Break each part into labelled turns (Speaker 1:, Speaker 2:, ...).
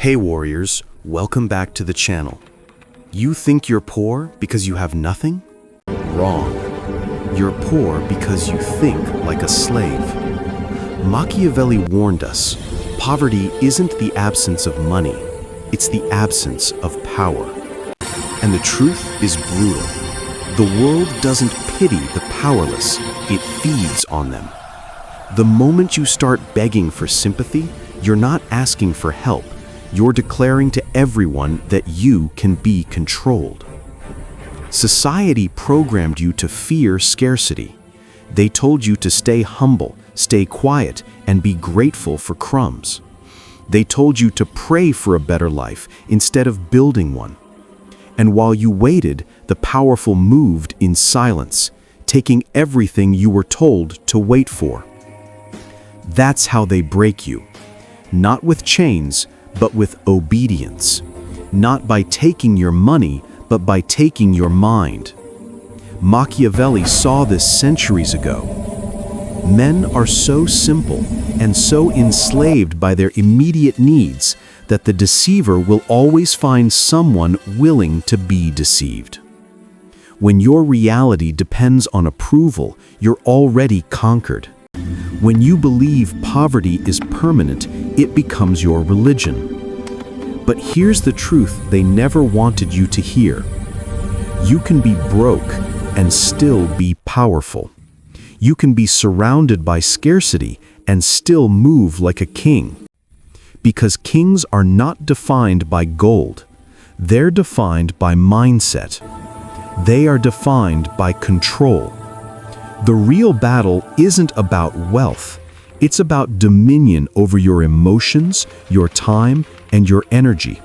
Speaker 1: Hey warriors, welcome back to the channel. You think you're poor because you have nothing? Wrong. You're poor because you think like a slave. Machiavelli warned us, poverty isn't the absence of money, it's the absence of power. And the truth is brutal. The world doesn't pity the powerless, it feeds on them. The moment you start begging for sympathy, you're not asking for help. You're declaring to everyone that you can be controlled. Society programmed you to fear scarcity. They told you to stay humble, stay quiet, and be grateful for crumbs. They told you to pray for a better life instead of building one. And while you waited, the powerful moved in silence, taking everything you were told to wait for. That's how they break you. Not with chains, but with obedience. Not by taking your money, but by taking your mind. Machiavelli saw this centuries ago. Men are so simple and so enslaved by their immediate needs that the deceiver will always find someone willing to be deceived. When your reality depends on approval, you're already conquered. When you believe poverty is permanent, it becomes your religion. But here's the truth they never wanted you to hear. You can be broke and still be powerful. You can be surrounded by scarcity and still move like a king. Because kings are not defined by gold. They're defined by mindset. They are defined by control. The real battle isn't about wealth. It's about dominion over your emotions, your time, and your energy.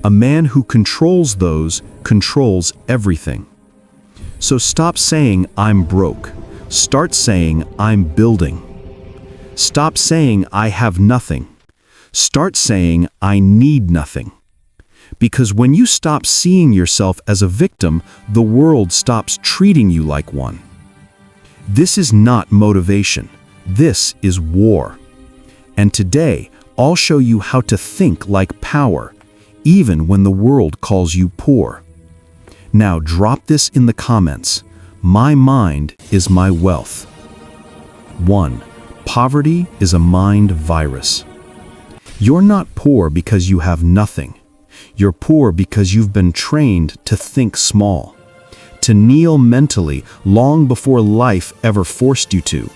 Speaker 1: A man who controls those controls everything. So stop saying, "I'm broke." Start saying, "I'm building." Stop saying, "I have nothing." Start saying, "I need nothing." Because when you stop seeing yourself as a victim, the world stops treating you like one. This is not motivation. This is war. And today, I'll show you how to think like power, even when the world calls you poor. Now drop this in the comments. My mind is my wealth. 1. Poverty is a mind virus. You're not poor because you have nothing. You're poor because you've been trained to think small, to kneel mentally long before life ever forced you to.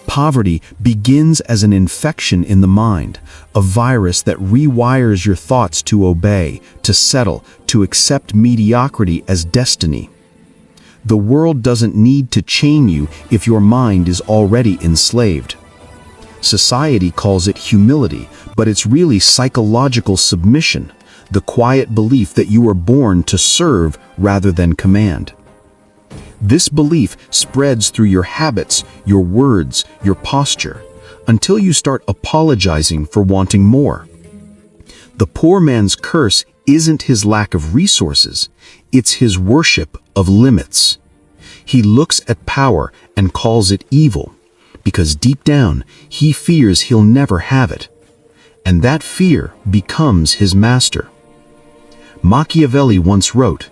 Speaker 1: Poverty begins as an infection in the mind, a virus that rewires your thoughts to obey, to settle, to accept mediocrity as destiny. The world doesn't need to chain you if your mind is already enslaved. Society calls it humility, but it's really psychological submission, the quiet belief that you were born to serve rather than command. This belief spreads through your habits, your words, your posture, until you start apologizing for wanting more. The poor man's curse isn't his lack of resources, it's his worship of limits. He looks at power and calls it evil, because deep down he fears he'll never have it. And that fear becomes his master. Machiavelli once wrote,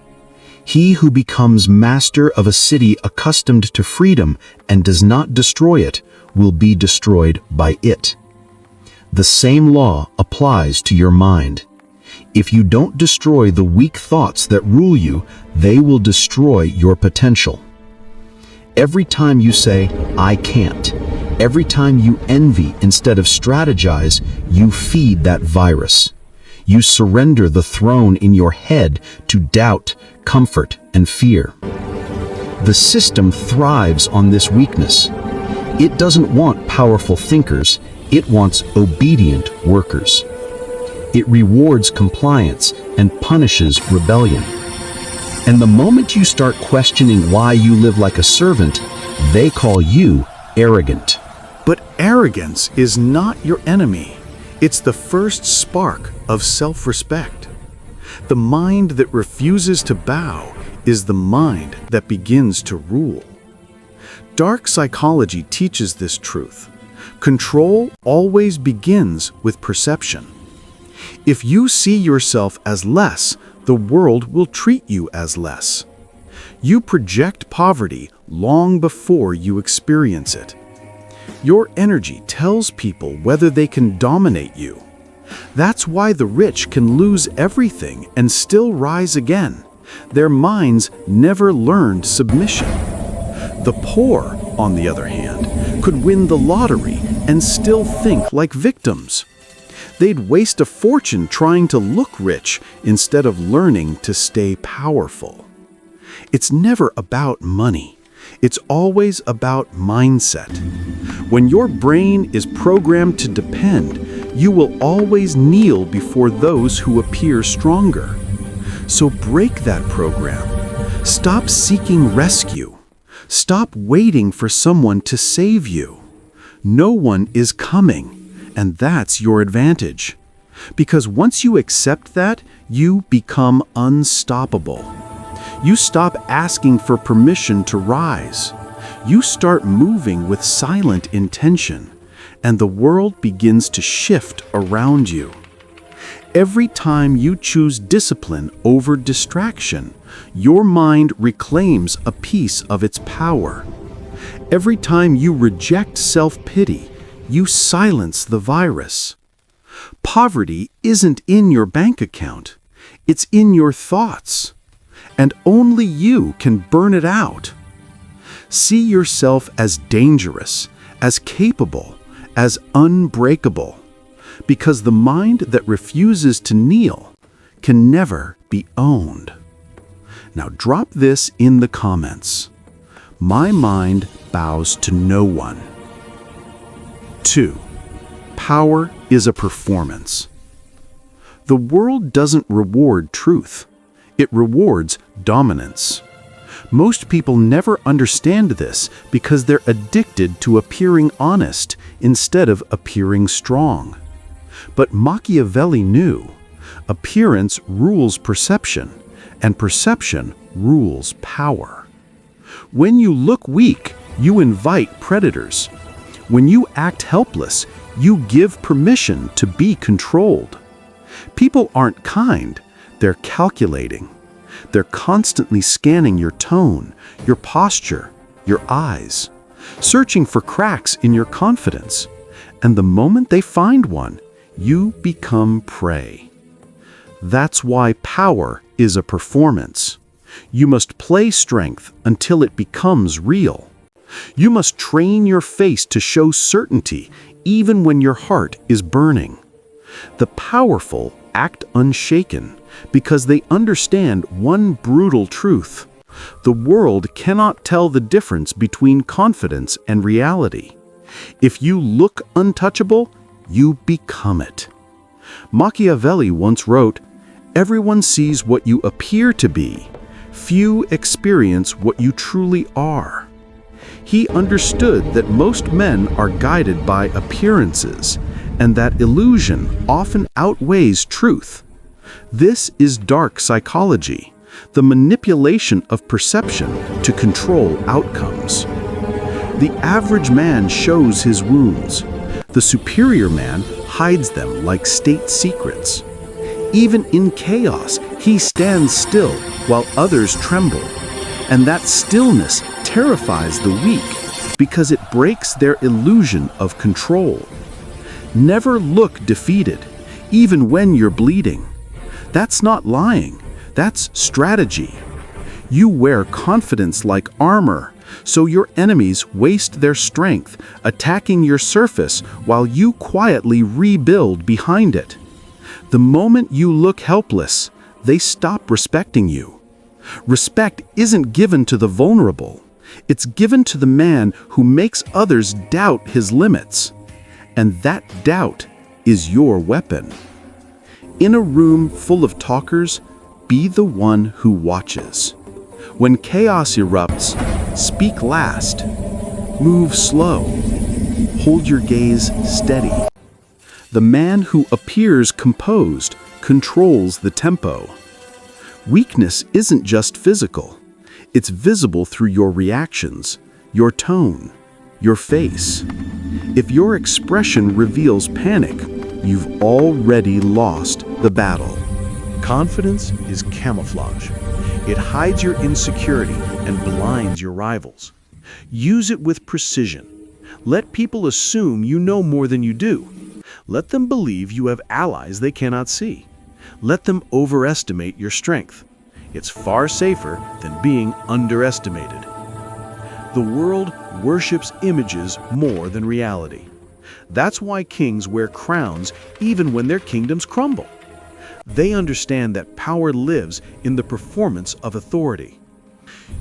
Speaker 1: "He who becomes master of a city accustomed to freedom and does not destroy it will be destroyed by it." The same law applies to your mind. If you don't destroy the weak thoughts that rule you, they will destroy your potential. Every time you say, "I can't," every time you envy instead of strategize, you feed that virus. You surrender the throne in your head to doubt, comfort, and fear. The system thrives on this weakness. It doesn't want powerful thinkers, it wants obedient workers. It rewards compliance and punishes rebellion. And the moment you start questioning why you live like a servant, they call you arrogant.
Speaker 2: But arrogance is not your enemy. It's the first spark of self-respect. The mind that refuses to bow is the mind that begins to rule. Dark psychology teaches this truth. Control always begins with perception. If you see yourself as less, the world will treat you as less. You project poverty long before you experience it. Your energy tells people whether they can dominate you. That's why the rich can lose everything and still rise again. Their minds never learned submission. The poor, on the other hand, could win the lottery and still think like victims. They'd waste a fortune trying to look rich instead of learning to stay powerful. It's never about money. It's always about mindset. When your brain is programmed to depend, you will always kneel before those who appear stronger. So break that program. Stop seeking rescue. Stop waiting for someone to save you. No one is coming, and that's your advantage. Because once you accept that, you become unstoppable. You stop asking for permission to rise. You start moving with silent intention, and the world begins to shift around you. Every time you choose discipline over distraction, your mind reclaims a piece of its power. Every time you reject self-pity, you silence the virus. Poverty isn't in your bank account. It's in your thoughts. And only you can burn it out. See yourself as dangerous, as capable, as unbreakable, because the mind that refuses to kneel can never be owned. Now drop this in the comments. My mind bows to no one. 2. Power is a performance. The world doesn't reward truth. It rewards dominance. Most people never understand this because they're addicted to appearing honest instead of appearing strong. But Machiavelli knew, appearance rules perception, and perception rules power. When you look weak, you invite predators. When you act helpless, you give permission to be controlled. People aren't kind. They're calculating. They're constantly scanning your tone, your posture, your eyes, searching for cracks in your confidence. And the moment they find one, you become prey. That's why power is a performance. You must play strength until it becomes real. You must train your face to show certainty even when your heart is burning. The powerful act unshaken because they understand one brutal truth. The world cannot tell the difference between confidence and reality. If you look untouchable, you become it. Machiavelli once wrote, "Everyone sees what you appear to be. Few experience what you truly are." He understood that most men are guided by appearances, and that illusion often outweighs truth. This is dark psychology, the manipulation of perception to control outcomes. The average man shows his wounds. The superior man hides them like state secrets. Even in chaos, he stands still while others tremble. And that stillness terrifies the weak because it breaks their illusion of control. Never look defeated, even when you're bleeding. That's not lying, that's strategy. You wear confidence like armor, so your enemies waste their strength, attacking your surface while you quietly rebuild behind it. The moment you look helpless, they stop respecting you. Respect isn't given to the vulnerable. It's given to the man who makes others doubt his limits. And that doubt is your weapon. In a room full of talkers, be the one who watches. When chaos erupts, speak last. Move slow. Hold your gaze steady. The man who appears composed controls the tempo. Weakness isn't just physical. It's visible through your reactions, your tone, your face. If your expression reveals panic, you've already lost the battle. Confidence is camouflage. It hides your insecurity and blinds your rivals. Use it with precision. Let people assume you know more than you do. Let them believe you have allies they cannot see. Let them overestimate your strength. It's far safer than being underestimated. The world worships images more than reality. That's why kings wear crowns even when their kingdoms crumble. They understand that power lives in the performance of authority.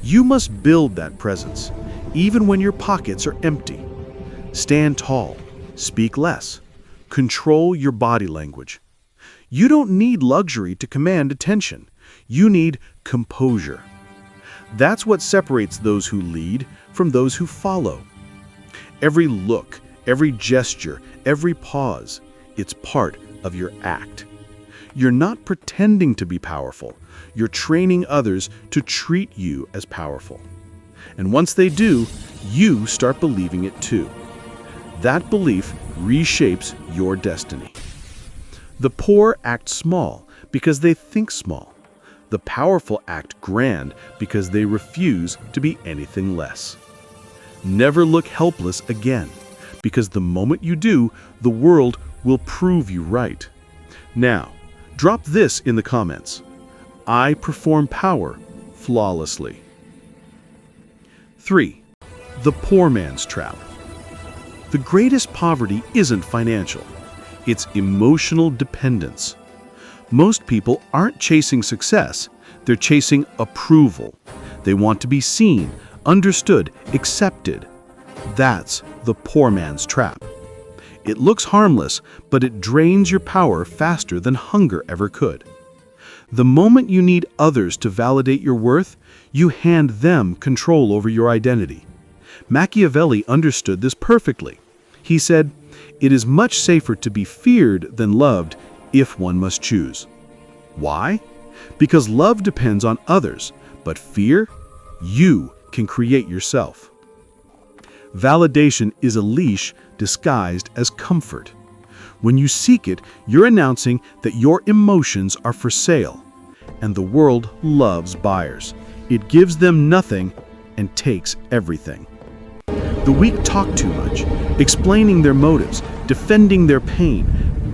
Speaker 2: You must build that presence, even when your pockets are empty. Stand tall, speak less, control your body language. You don't need luxury to command attention. You need composure. That's what separates those who lead from those who follow. Every look, every gesture, every pause, it's part of your act. You're not pretending to be powerful. You're training others to treat you as powerful. And once they do, you start believing it too. That belief reshapes your destiny. The poor act small because they think small. The powerful act grand because they refuse to be anything less. Never look helpless again, because the moment you do, the world will prove you right. Now, drop this in the comments. I perform power flawlessly. 3. The poor man's trap. The greatest poverty isn't financial. It's emotional dependence. Most people aren't chasing success. They're chasing approval. They want to be seen, understood, accepted. That's the poor man's trap. It looks harmless, but it drains your power faster than hunger ever could. The moment you need others to validate your worth, you hand them control over your identity. Machiavelli understood this perfectly. He said, "It is much safer to be feared than loved if one must choose." Why? Because love depends on others, but fear, you can create yourself. Validation is a leash disguised as comfort. When you seek it, you're announcing that your emotions are for sale. And the world loves buyers. It gives them nothing and takes everything. The weak talk too much, explaining their motives, defending their pain,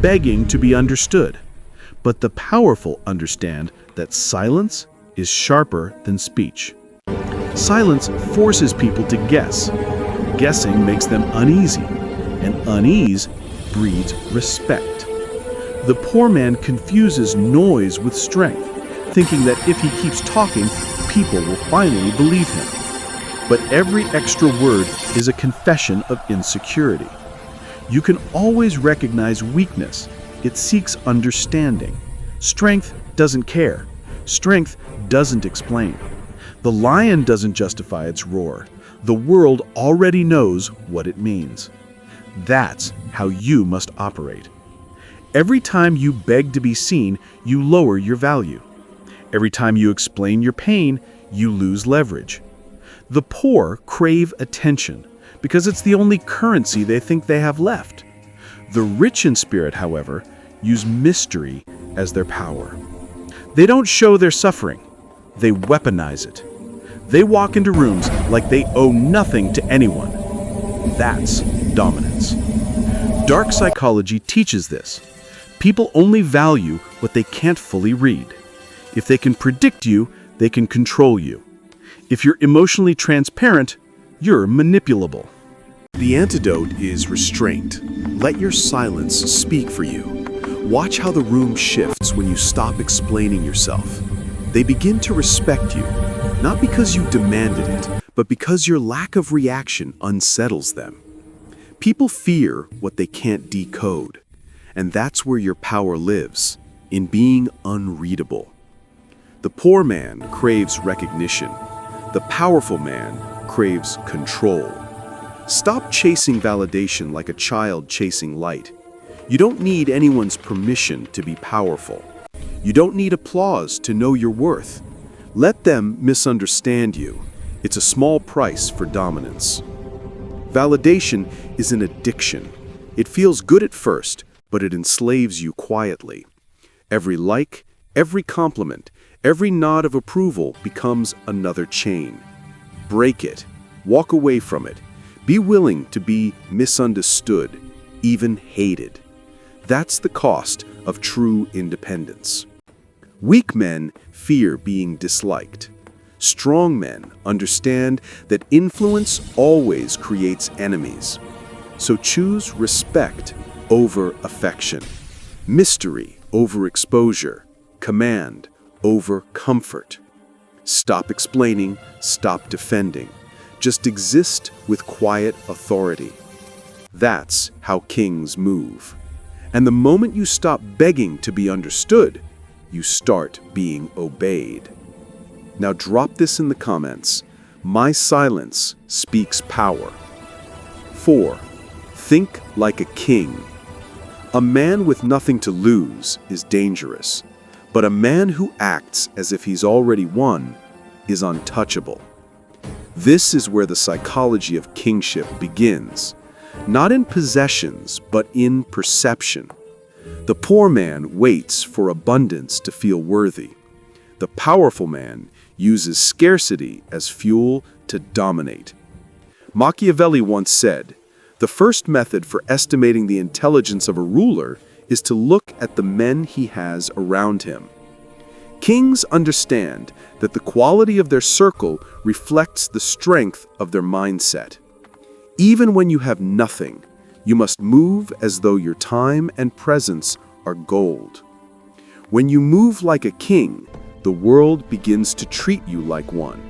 Speaker 2: begging to be understood. But the powerful understand that silence is sharper than speech. Silence forces people to guess. Guessing makes them uneasy, and unease breeds respect. The poor man confuses noise with strength, thinking that if he keeps talking, people will finally believe him. But every extra word is a confession of insecurity. You can always recognize weakness. It seeks understanding. Strength doesn't care. Strength doesn't explain. The lion doesn't justify its roar. The world already knows what it means. That's how you must operate. Every time you beg to be seen, you lower your value. Every time you explain your pain, you lose leverage. The poor crave attention because it's the only currency they think they have left. The rich in spirit, however, use mystery as their power. They don't show their suffering. They weaponize it. They walk into rooms like they owe nothing to anyone. That's dominance. Dark psychology teaches this. People only value what they can't fully read. If they can predict you, they can control you. If you're emotionally transparent, you're manipulable.
Speaker 1: The antidote is restraint. Let your silence speak for you. Watch how the room shifts when you stop explaining yourself. They begin to respect you, not because you demanded it, but because your lack of reaction unsettles them. People fear what they can't decode, and that's where your power lives, in being unreadable. The poor man craves recognition. The powerful man craves control. Stop chasing validation like a child chasing light. You don't need anyone's permission to be powerful. You don't need applause to know your worth. Let them misunderstand you. It's a small price for dominance. Validation is an addiction. It feels good at first,
Speaker 2: but it enslaves you quietly. Every like, every compliment, every nod of approval becomes another chain. Break it. Walk away from it. Be willing to be misunderstood, even hated. That's the cost of true independence. Weak men fear being disliked. Strong men understand that influence always creates enemies. So choose respect over affection, mystery over exposure, command over comfort. Stop explaining, stop defending. Just exist with quiet authority. That's how kings move. And the moment you stop begging to be understood, you start being obeyed. Now drop this in the comments. My silence speaks power. 4. Think like a king. A man with nothing to lose is dangerous, but a man who acts as if he's already won is untouchable. This is where the psychology of kingship begins, not in possessions, but in perception. The poor man waits for abundance to feel worthy. The powerful man uses scarcity as fuel to dominate. Machiavelli once said, "The first method for estimating the intelligence of a ruler is to look at the men he has around him." Kings understand that the quality of their circle reflects the strength of their mindset. Even when you have nothing, you must move as though your time and presence are gold. When you move like a king, the world begins to treat you like one.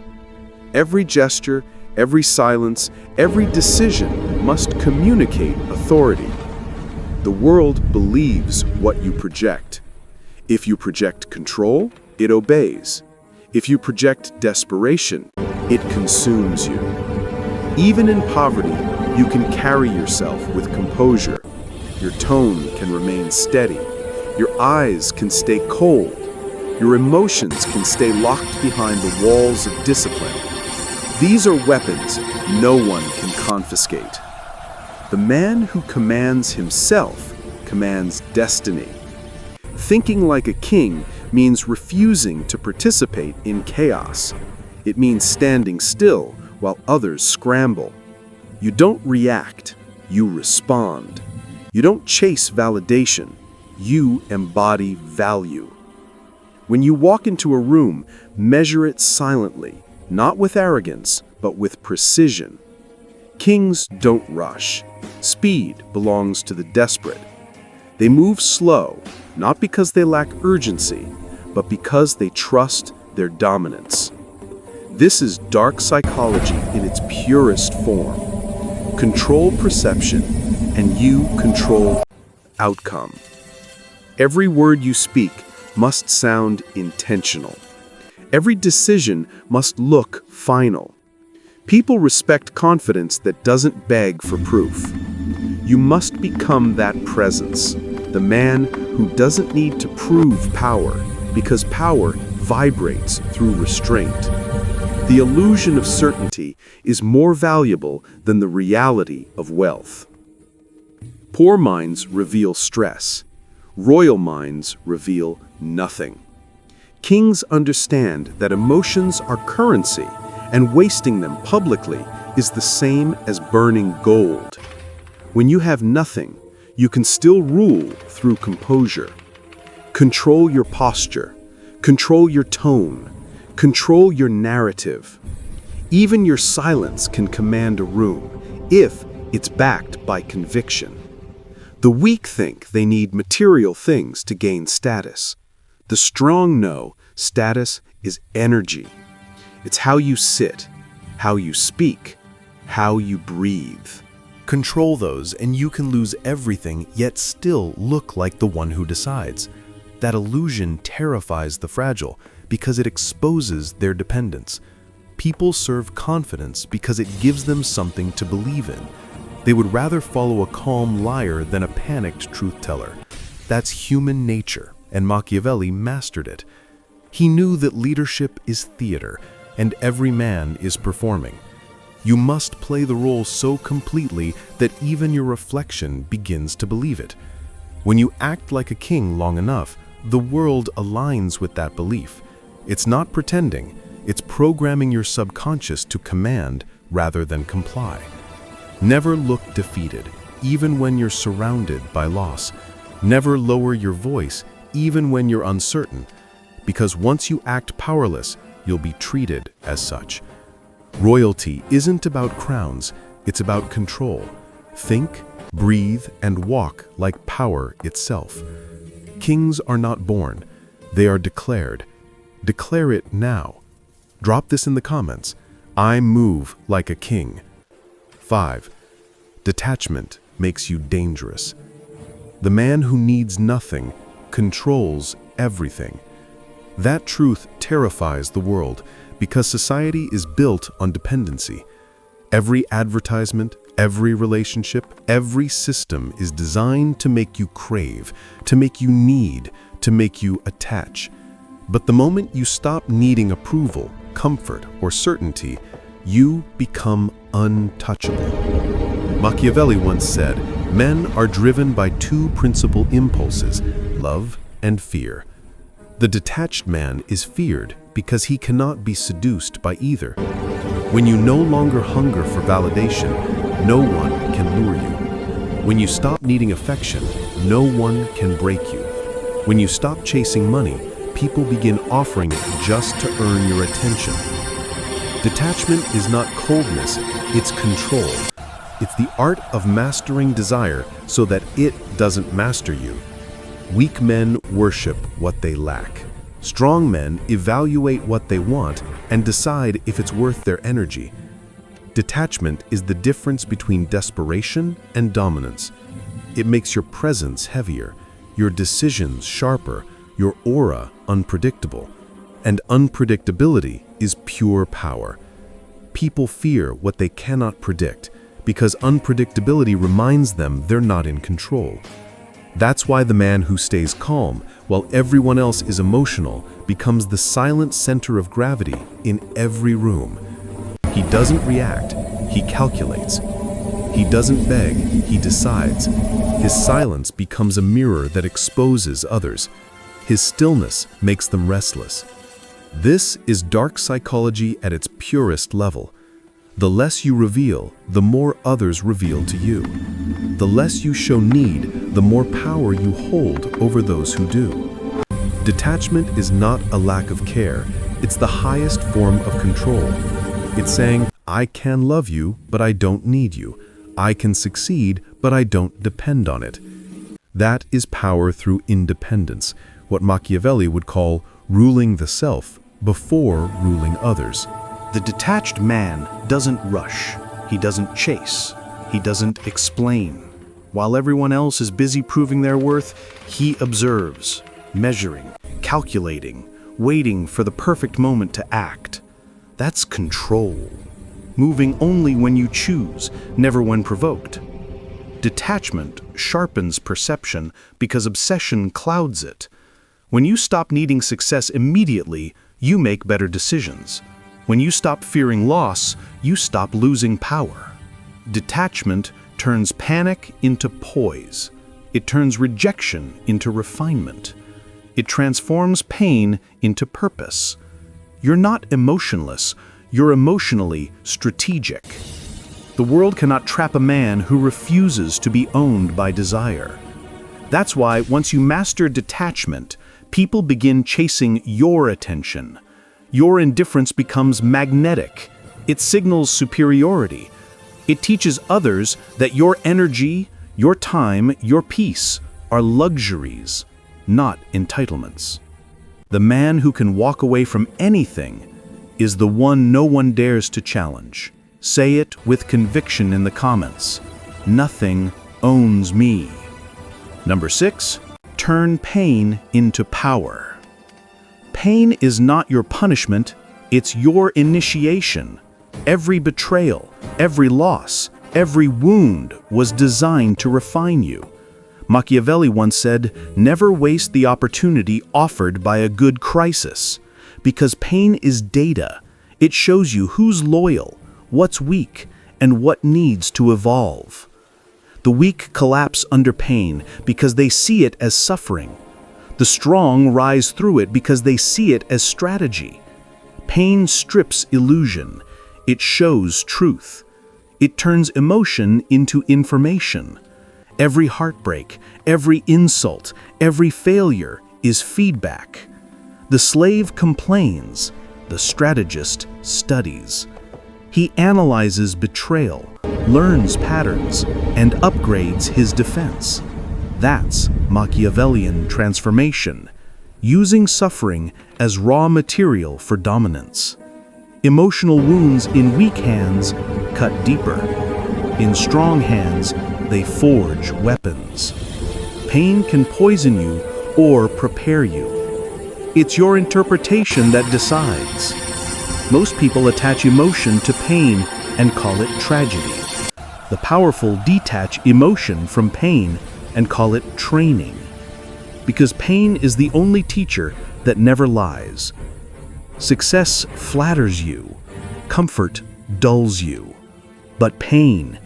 Speaker 2: Every gesture, every silence, every decision must communicate authority. The world believes what you project. If you project control, it obeys. If you project desperation, it consumes you. Even in poverty, you can carry yourself with composure. Your tone can remain steady. Your eyes can stay cold. Your emotions can stay locked behind the walls of discipline. These are weapons no one can confiscate. The man who commands himself commands destiny. Thinking like a king means refusing to participate in chaos. It means standing still while others scramble. You don't react, you respond. You don't chase validation, you embody value. When you walk into a room, measure it silently, not with arrogance, but with precision. Kings don't rush. Speed belongs to the desperate. They move slow, not because they lack urgency, but because they trust their dominance. This is dark psychology in its purest form. Control perception, and you control outcome. Every word you speak must sound intentional. Every decision must look final. People respect confidence that doesn't beg for proof. You must become that presence, the man who doesn't need to prove power, because power vibrates through restraint. The illusion of certainty is more valuable than the reality of wealth. Poor minds reveal stress. Royal minds reveal nothing. Kings understand that emotions are currency, and wasting them publicly is the same as burning gold. When you have nothing, you can still rule through composure. Control your posture, control your tone, control your narrative. Even your silence can command a room, if it's backed by conviction. The weak think they need material things to gain status. The strong know status is energy. It's how you sit, how you speak, how you breathe.
Speaker 1: Control those and you can lose everything, yet still look like the one who decides. That illusion terrifies the fragile because it exposes their dependence. People serve confidence because it gives them something to believe in. They would rather follow a calm liar than a panicked truth-teller. That's human nature, and Machiavelli mastered it. He knew that leadership is theater, and every man is performing. You must play the role so completely that even your reflection begins to believe it. When you act like a king long enough, the world aligns with that belief. It's not pretending, it's programming your subconscious to command rather than comply. Never look defeated, even when you're surrounded by loss. Never lower your voice, even when you're uncertain, because once you act powerless, you'll be treated as such. Royalty isn't about crowns, it's about control. Think, breathe, and walk like power itself. Kings are not born, they are declared. Declare it now. Drop this in the comments. I move like a king. 5. Detachment makes you dangerous. The man who needs nothing controls everything. That truth terrifies the world because society is built on dependency. Every advertisement, every relationship, every system is designed to make you crave, to make you need, to make you attach. But the moment you stop needing approval, comfort, or certainty, you become untouchable. Machiavelli once said, men are driven by two principal impulses, love and fear. The detached man is feared because he cannot be seduced by either. When you no longer hunger for validation, no one can lure you. When you stop needing affection, no one can break you. When you stop chasing money, people begin offering it just to earn your attention. Detachment is not coldness, it's control. It's the art of mastering desire so that it doesn't master you. Weak men worship what they lack. Strong men evaluate what they want and decide if it's worth their energy. Detachment is the difference between desperation and dominance. It makes your presence heavier, your decisions sharper, your aura unpredictable. And unpredictability is pure power. People fear what they cannot predict because unpredictability reminds them they're not in control. That's why the man who stays calm while everyone else is emotional becomes the silent center of gravity in every room. He doesn't react, he calculates. He doesn't beg, he decides. His silence becomes a mirror that exposes others. His stillness makes them restless. This is dark psychology at its purest level. The less you reveal, the more others reveal to you. The less you show need, the more power you hold over those who do. Detachment is not a lack of care, it's the highest form of control. It's saying, I can love you, but I don't need you. I can succeed, but I don't depend on it. That is power through independence, what Machiavelli would call ruling the self before ruling others.
Speaker 2: The detached man doesn't rush, he doesn't chase, he doesn't explain. While everyone else is busy proving their worth, he observes, measuring, calculating, waiting for the perfect moment to act. That's control. Moving only when you choose, never when provoked. Detachment sharpens perception because obsession clouds it. When you stop needing success immediately, you make better decisions. When you stop fearing loss, you stop losing power. Detachment turns panic into poise. It turns rejection into refinement. It transforms pain into purpose. You're not emotionless, you're emotionally strategic. The world cannot trap a man who refuses to be owned by desire. That's why once you master detachment, people begin chasing your attention. Your indifference becomes magnetic. It signals superiority. It teaches others that your energy, your time, your peace are luxuries, not entitlements. The man who can walk away from anything is the one no one dares to challenge. Say it with conviction in the comments. Nothing owns me. Number 6, turn pain into power. Pain is not your punishment, it's your initiation. Every betrayal, every loss, every wound was designed to refine you. Machiavelli once said, never waste the opportunity offered by a good crisis. Because pain is data. It shows you who's loyal, what's weak, and what needs to evolve. The weak collapse under pain because they see it as suffering. The strong rise through it because they see it as strategy. Pain strips illusion. It shows truth. It turns emotion into information. Every heartbreak, every insult, every failure is feedback. The slave complains. The strategist studies. He analyzes betrayal, learns patterns, and upgrades his defense. That's Machiavellian transformation, using suffering as raw material for dominance. Emotional wounds in weak hands cut deeper. In strong hands, they forge weapons. Pain can poison you or prepare you. It's your interpretation that decides. Most people attach emotion to pain and call it tragedy. The powerful detach emotion from pain and call it training. Because pain is the only teacher that never lies. Success flatters you. Comfort dulls you. But pain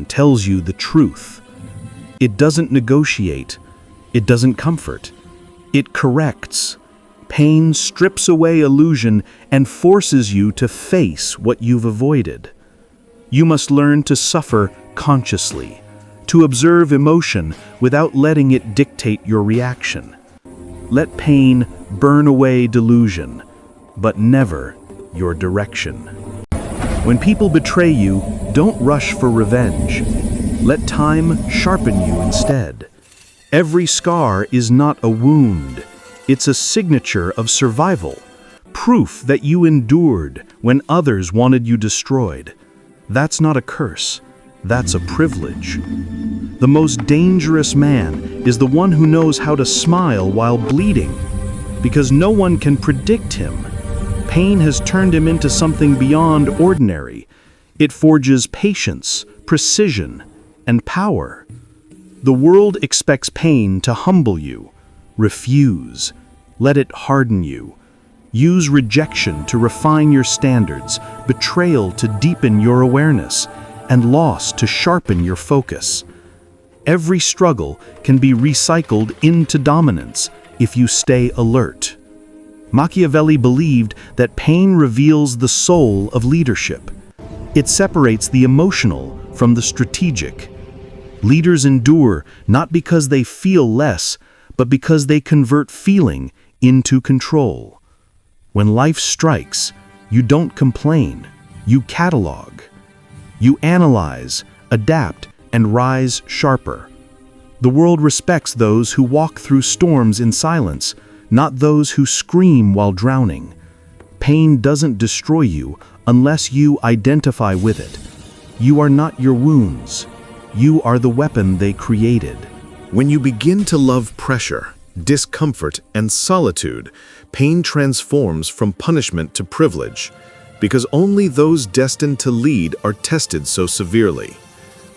Speaker 2: tells you the truth. It doesn't negotiate. It doesn't comfort. It corrects. Pain strips away illusion and forces you to face what you've avoided. You must learn to suffer consciously, to observe emotion without letting it dictate your reaction. Let pain burn away delusion, but never your direction. When people betray you, don't rush for revenge. Let time sharpen you instead. Every scar is not a wound. It's a signature of survival, proof that you endured when others wanted you destroyed. That's not a curse. That's a privilege. The most dangerous man is the one who knows how to smile while bleeding, because no one can predict him. Pain has turned him into something beyond ordinary. It forges patience, precision, and power. The world expects pain to humble you. Refuse. Let it harden you. Use rejection to refine your standards, betrayal to deepen your awareness, and loss to sharpen your focus. Every struggle can be recycled into dominance if you stay alert. Machiavelli believed that pain reveals the soul of leadership. It separates the emotional from the strategic. Leaders endure not because they feel less, but because they convert feeling into control. When life strikes, you don't complain, you catalog. You analyze, adapt, and rise sharper. The world respects those who walk through storms in silence, not those who scream while drowning. Pain doesn't destroy you unless you identify with it. You are not your wounds. You are the weapon they created.
Speaker 1: When you begin to love pressure, discomfort, and solitude, pain transforms from punishment to privilege, because only those destined to lead are tested so severely.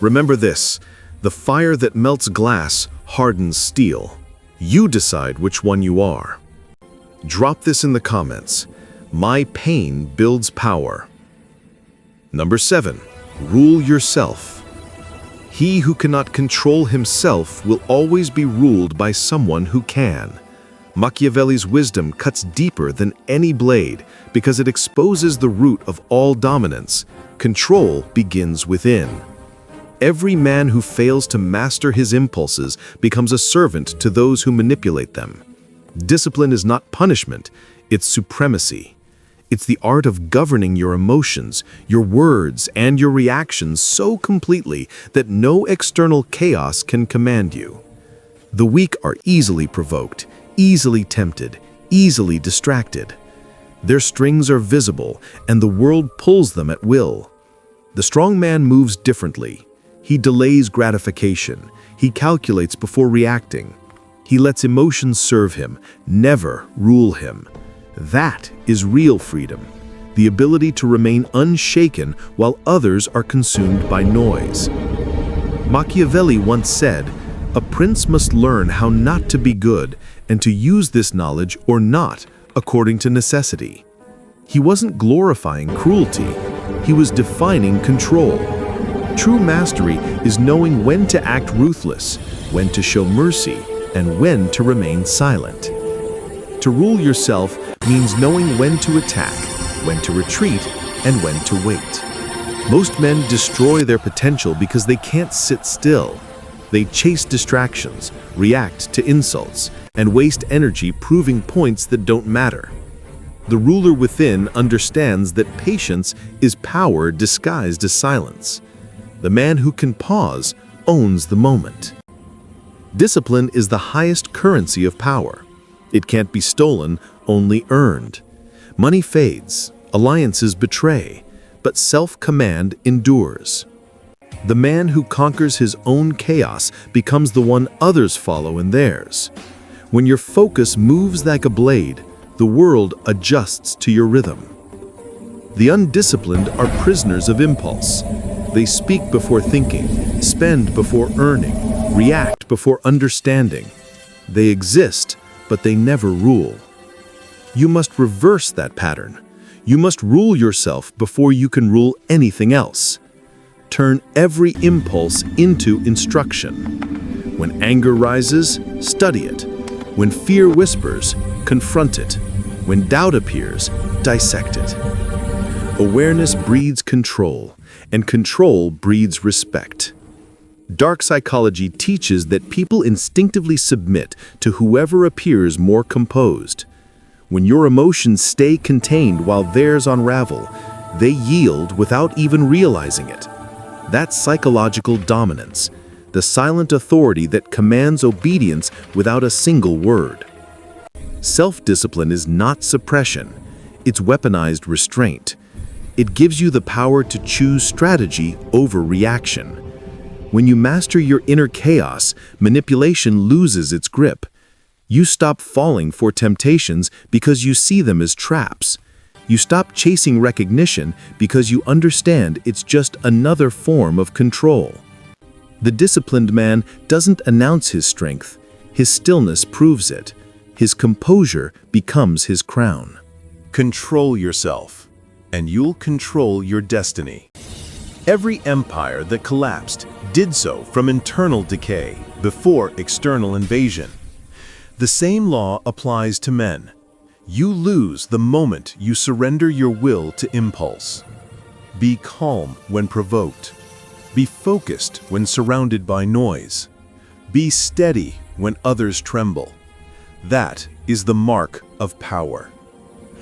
Speaker 1: Remember this: the fire that melts glass hardens steel. You decide which one you are. Drop this in the comments. My pain builds power. Number 7. Rule yourself. He who cannot control himself will always be ruled by someone who can. Machiavelli's wisdom cuts deeper than any blade because it exposes the root of all dominance. Control begins within. Every man who fails to master his impulses becomes a servant to those who manipulate them. Discipline is not punishment, it's supremacy. It's the art of governing your emotions, your words, and your reactions so completely that no external chaos can command you. The weak are easily provoked, easily tempted, easily distracted. Their strings are visible, and the world pulls them at will. The strong man moves differently. He delays gratification. He calculates before reacting. He lets emotions serve him, never rule him. That is real freedom, the ability to remain unshaken while others are consumed by noise. Machiavelli once said, "A prince must learn how not to be good and to use this knowledge or not according to necessity." He wasn't glorifying cruelty, he was defining control.
Speaker 3: True mastery is knowing when to act ruthless, when to show mercy, and when to remain silent. To rule yourself means knowing when to attack, when to retreat, and when to wait. Most men destroy their potential because they can't sit still. They chase distractions, react to insults, and waste energy proving points that don't matter. The ruler within understands that patience is power disguised as silence. The man who can pause owns the moment. Discipline is the highest currency of power. It can't be stolen, only earned. Money fades, alliances betray, but self-command endures. The man who conquers his own chaos becomes the one others follow in theirs. When your focus moves like a blade, the world adjusts to your rhythm. The undisciplined are prisoners of impulse. They speak before thinking, spend before earning, react before understanding. They exist, but they never rule. You must reverse that pattern. You must rule yourself before you can rule anything else. Turn every impulse into instruction. When anger rises, study it. When fear whispers, confront it. When doubt appears, dissect it. Awareness breeds control, and control breeds respect. Dark psychology teaches that people instinctively submit to whoever appears more composed. When your emotions stay contained while theirs unravel, they yield without even realizing it. That's psychological dominance, the silent authority that commands obedience without a single word. Self-discipline is not suppression, it's weaponized restraint. It gives you the power to choose strategy over reaction. When you master your inner chaos, manipulation loses its grip. You stop falling for temptations because you see them as traps. You stop chasing recognition because you understand it's just another form of control. The disciplined man doesn't announce his strength. His stillness proves it. His composure becomes his crown.
Speaker 4: Control yourself, and you'll control your destiny. Every empire that collapsed did so from internal decay before external invasion. The same law applies to men. You lose the moment you surrender your will to impulse. Be calm when provoked. Be focused when surrounded by noise. Be steady when others tremble. That is the mark of power.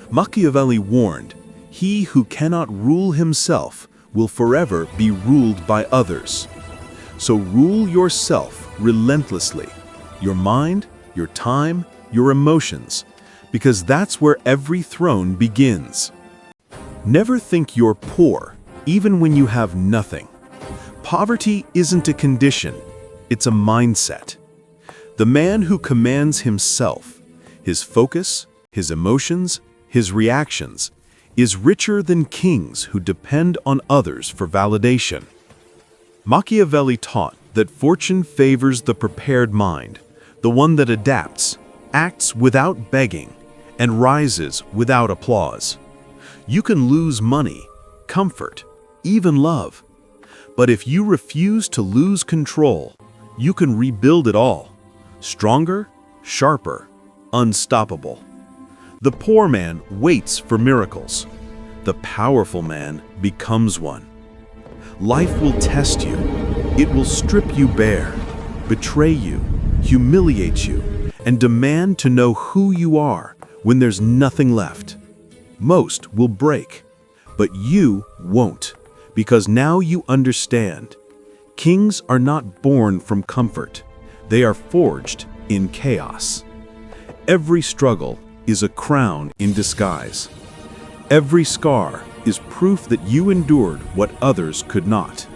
Speaker 4: Machiavelli warned, "He who cannot rule himself will forever be ruled by others." So rule yourself relentlessly, your mind, your time, your emotions, because that's where every throne begins. Never think you're poor, even when you have nothing. Poverty isn't a condition, it's a mindset. The man who commands himself, his focus, his emotions, his reactions, is richer than kings who depend on others for validation. Machiavelli taught that fortune favors the prepared mind, the one that adapts, acts without begging, and rises without applause. You can lose money, comfort, even love. But if you refuse to lose control, you can rebuild it all. Stronger, sharper, unstoppable. The poor man waits for miracles. The powerful man becomes one. Life will test you. It will strip you bare, betray you, humiliate you, and demand to know who you are when there's nothing left. Most will break, but you won't, because now you understand. Kings are not born from comfort. They are forged in chaos. Every struggle is a crown in disguise. Every scar is proof that you endured what others could not.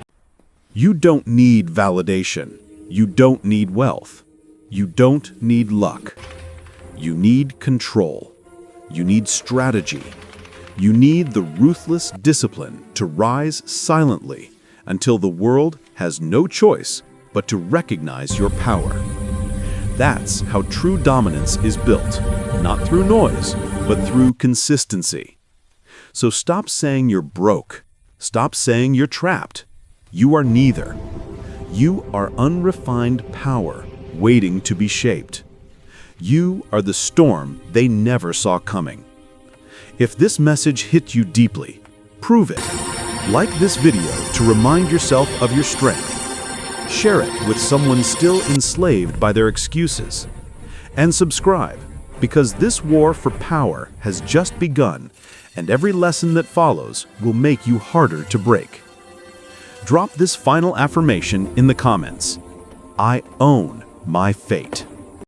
Speaker 4: You don't need validation. You don't need wealth. You don't need luck. You need control. You need strategy. You need the ruthless discipline to rise silently until the world has no choice but to recognize your power. That's how true dominance is built, not through noise, but through consistency. So stop saying you're broke. Stop saying you're trapped. You are neither. You are unrefined power waiting to be shaped. You are the storm they never saw coming. If this message hit you deeply, prove it. Like this video to remind yourself of your strength. Share it with someone still enslaved by their excuses. And subscribe, because this war for power has just begun, and every lesson that follows will make you harder to break. Drop this final affirmation in the comments. I own my fate.